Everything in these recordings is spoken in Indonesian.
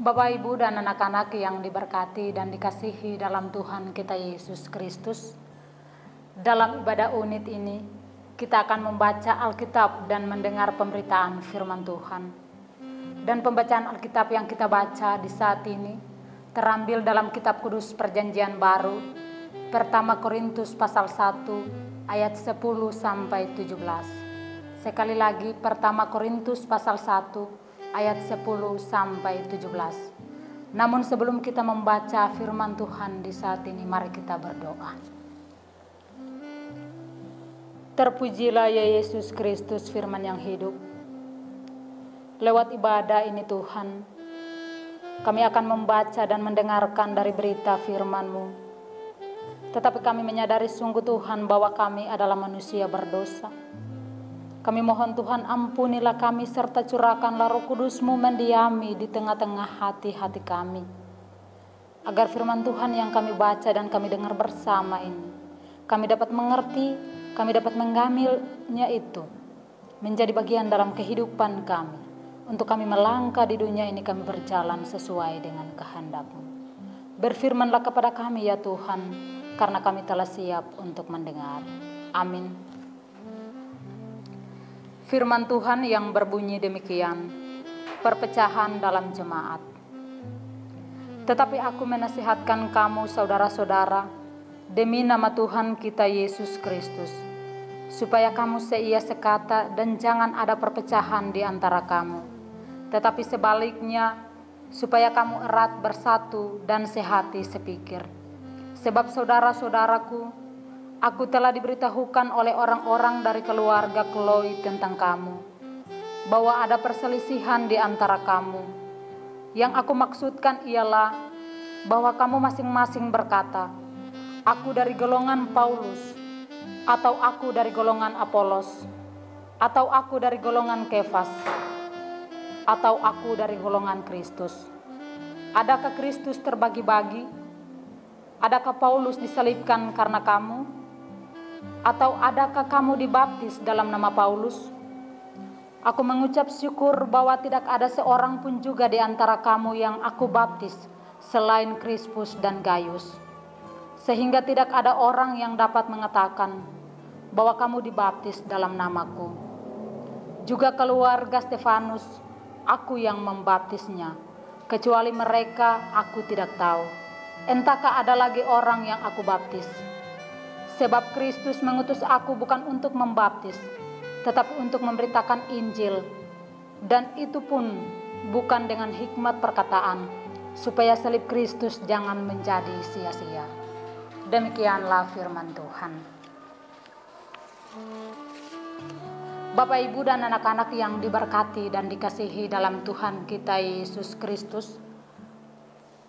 Bapak, Ibu, dan anak-anak yang diberkati dan dikasihi dalam Tuhan kita Yesus Kristus, dalam ibadah unit ini kita akan membaca Alkitab dan mendengar pemberitaan firman Tuhan. Dan pembacaan Alkitab yang kita baca di saat ini terambil dalam Kitab Kudus Perjanjian Baru, Pertama Korintus pasal 1 ayat 10 sampai 17. Sekali lagi, Pertama Korintus pasal 1 ayat 10 sampai 17. Namun sebelum kita membaca firman Tuhan di saat ini, mari kita berdoa. Terpujilah ya Yesus Kristus, firman yang hidup. Lewat ibadah ini Tuhan, kami akan membaca dan mendengarkan dari berita firman-Mu. Tetapi kami menyadari sungguh Tuhan bahwa kami adalah manusia berdosa. Kami mohon Tuhan, ampunilah kami serta curahkanlah Roh Kudus-Mu mendiami di tengah-tengah hati-hati kami. Agar firman Tuhan yang kami baca dan kami dengar bersama ini, kami dapat mengerti, kami dapat mengambilnya itu menjadi bagian dalam kehidupan kami. Untuk kami melangkah di dunia ini, kami berjalan sesuai dengan kehendak-Mu. Berfirmanlah kepada kami ya Tuhan, karena kami telah siap untuk mendengar. Amin. Firman Tuhan yang berbunyi demikian, perpecahan dalam jemaat. Tetapi aku menasihatkan kamu saudara-saudara, demi nama Tuhan kita Yesus Kristus, supaya kamu seia sekata dan jangan ada perpecahan di antara kamu. Tetapi sebaliknya, supaya kamu erat bersatu dan sehati sepikir. Sebab saudara-saudaraku, aku telah diberitahukan oleh orang-orang dari keluarga Chloe tentang kamu, bahwa ada perselisihan di antara kamu. Yang aku maksudkan ialah bahwa kamu masing-masing berkata, aku dari golongan Paulus, atau aku dari golongan Apolos, atau aku dari golongan Kefas, atau aku dari golongan Kristus. Adakah Kristus terbagi-bagi? Adakah Paulus disalibkan karena kamu? Atau adakah kamu dibaptis dalam nama Paulus? Aku mengucap syukur bahwa tidak ada seorang pun juga di antara kamu yang aku baptis selain Krispus dan Gaius. Sehingga tidak ada orang yang dapat mengatakan bahwa kamu dibaptis dalam namaku. Juga keluarga Stefanus, aku yang membaptisnya. Kecuali mereka, aku tidak tahu. Entahkah ada lagi orang yang aku baptis? Sebab Kristus mengutus aku bukan untuk membaptis, tetapi untuk memberitakan Injil. Dan itu pun bukan dengan hikmat perkataan, supaya salib Kristus jangan menjadi sia-sia. Demikianlah firman Tuhan. Bapak, Ibu, dan anak-anak yang diberkati dan dikasihi dalam Tuhan kita Yesus Kristus,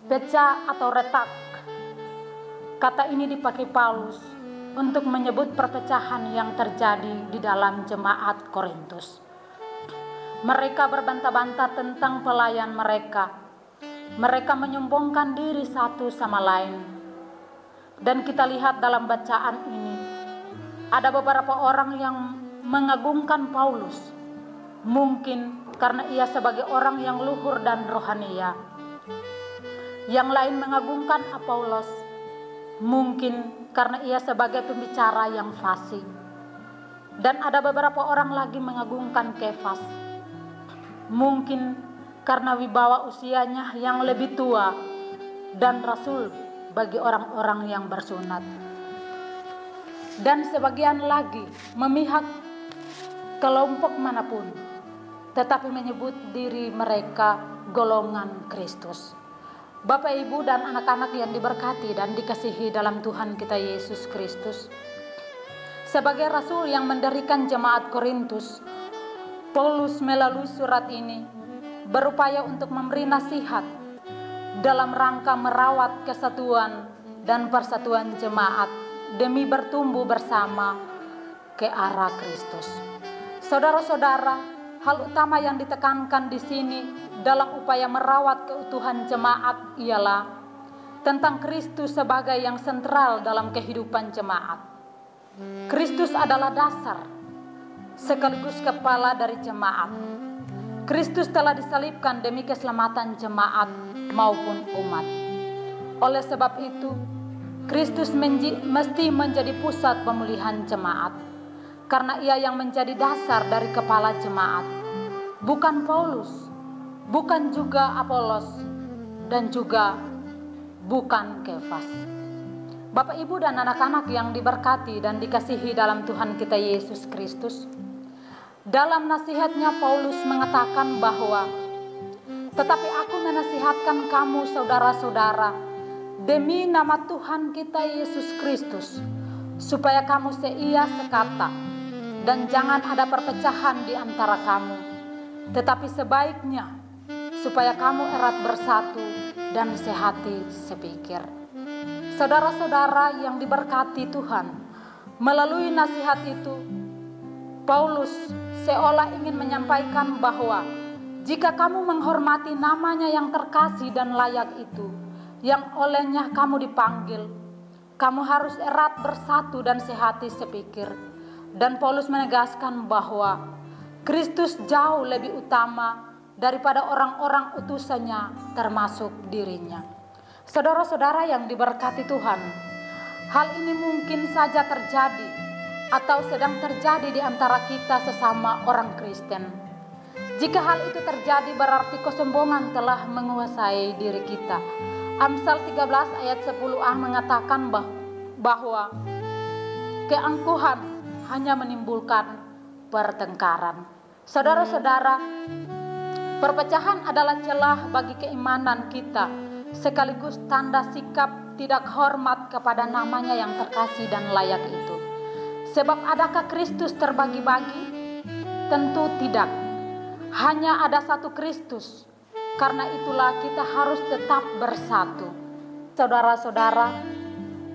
pecah atau retak, kata ini dipakai Paulus untuk menyebut perpecahan yang terjadi di dalam jemaat Korintus. Mereka berbantah-bantah tentang pelayan mereka. Mereka menyombongkan diri satu sama lain. Dan kita lihat dalam bacaan ini, ada beberapa orang yang mengagungkan Paulus. Mungkin karena ia sebagai orang yang luhur dan rohania. Yang lain mengagungkan Apolos. Mungkin karena ia sebagai pembicara yang fasih. Dan ada beberapa orang lagi mengagungkan Kefas. Mungkin karena wibawa usianya yang lebih tua dan rasul bagi orang-orang yang bersunat. Dan sebagian lagi memihak kelompok manapun, tetapi menyebut diri mereka golongan Kristus. Bapak, Ibu, dan anak-anak yang diberkati dan dikasihi dalam Tuhan kita Yesus Kristus, sebagai rasul yang mendirikan jemaat Korintus, Paulus melalui surat ini berupaya untuk memberi nasihat dalam rangka merawat kesatuan dan persatuan jemaat demi bertumbuh bersama ke arah Kristus. Saudara-saudara, hal utama yang ditekankan di sini dalam upaya merawat keutuhan jemaat ialah tentang Kristus sebagai yang sentral dalam kehidupan jemaat. Kristus adalah dasar sekaligus kepala dari jemaat. Kristus telah disalibkan demi keselamatan jemaat maupun umat. Oleh sebab itu, Kristus mesti menjadi pusat pemulihan jemaat, karena ia yang menjadi dasar dari kepala jemaat, bukan Paulus, bukan juga Apolos, dan juga bukan Kefas. Bapak, Ibu, dan anak-anak yang diberkati dan dikasihi dalam Tuhan kita Yesus Kristus, dalam nasihatnya Paulus mengatakan bahwa, tetapi aku menasihatkan kamu saudara-saudara, demi nama Tuhan kita Yesus Kristus, supaya kamu seia sekata, dan jangan ada perpecahan di antara kamu, tetapi sebaiknya supaya kamu erat bersatu dan sehati sepikir. Saudara-saudara yang diberkati Tuhan, melalui nasihat itu, Paulus seolah ingin menyampaikan bahwa jika kamu menghormati namanya yang terkasih dan layak itu, yang olehnya kamu dipanggil, kamu harus erat bersatu dan sehati sepikir. Dan Paulus menegaskan bahwa Kristus jauh lebih utama daripada orang-orang utusannya, termasuk dirinya. Saudara-saudara yang diberkati Tuhan, hal ini mungkin saja terjadi atau sedang terjadi di antara kita sesama orang Kristen. Jika hal itu terjadi, berarti kesombongan telah menguasai diri kita. Amsal 13 ayat 10a mengatakan bahwa keangkuhan hanya menimbulkan pertengkaran. Saudara-saudara, perpecahan adalah celah bagi keimanan kita, sekaligus tanda sikap tidak hormat kepada namanya yang terkasih dan layak itu. Sebab adakah Kristus terbagi-bagi? Tentu tidak. Hanya ada satu Kristus. Karena itulah kita harus tetap bersatu. Saudara-saudara,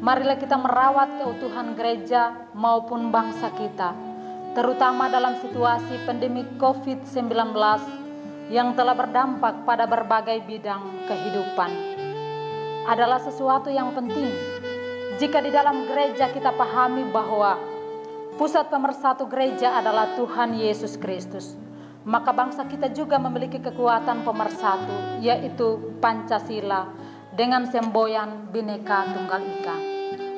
marilah kita merawat keutuhan gereja maupun bangsa kita, terutama dalam situasi pandemi COVID-19 yang telah berdampak pada berbagai bidang kehidupan. Adalah sesuatu yang penting jika di dalam gereja kita pahami bahwa pusat pemersatu gereja adalah Tuhan Yesus Kristus, maka bangsa kita juga memiliki kekuatan pemersatu, yaitu Pancasila dengan semboyan Bhinneka Tunggal Ika.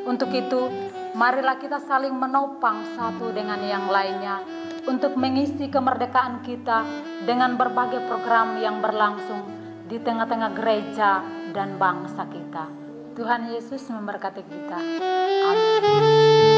Untuk itu, marilah kita saling menopang satu dengan yang lainnya untuk mengisi kemerdekaan kita dengan berbagai program yang berlangsung di tengah-tengah gereja dan bangsa kita. Tuhan Yesus memberkati kita. Amin.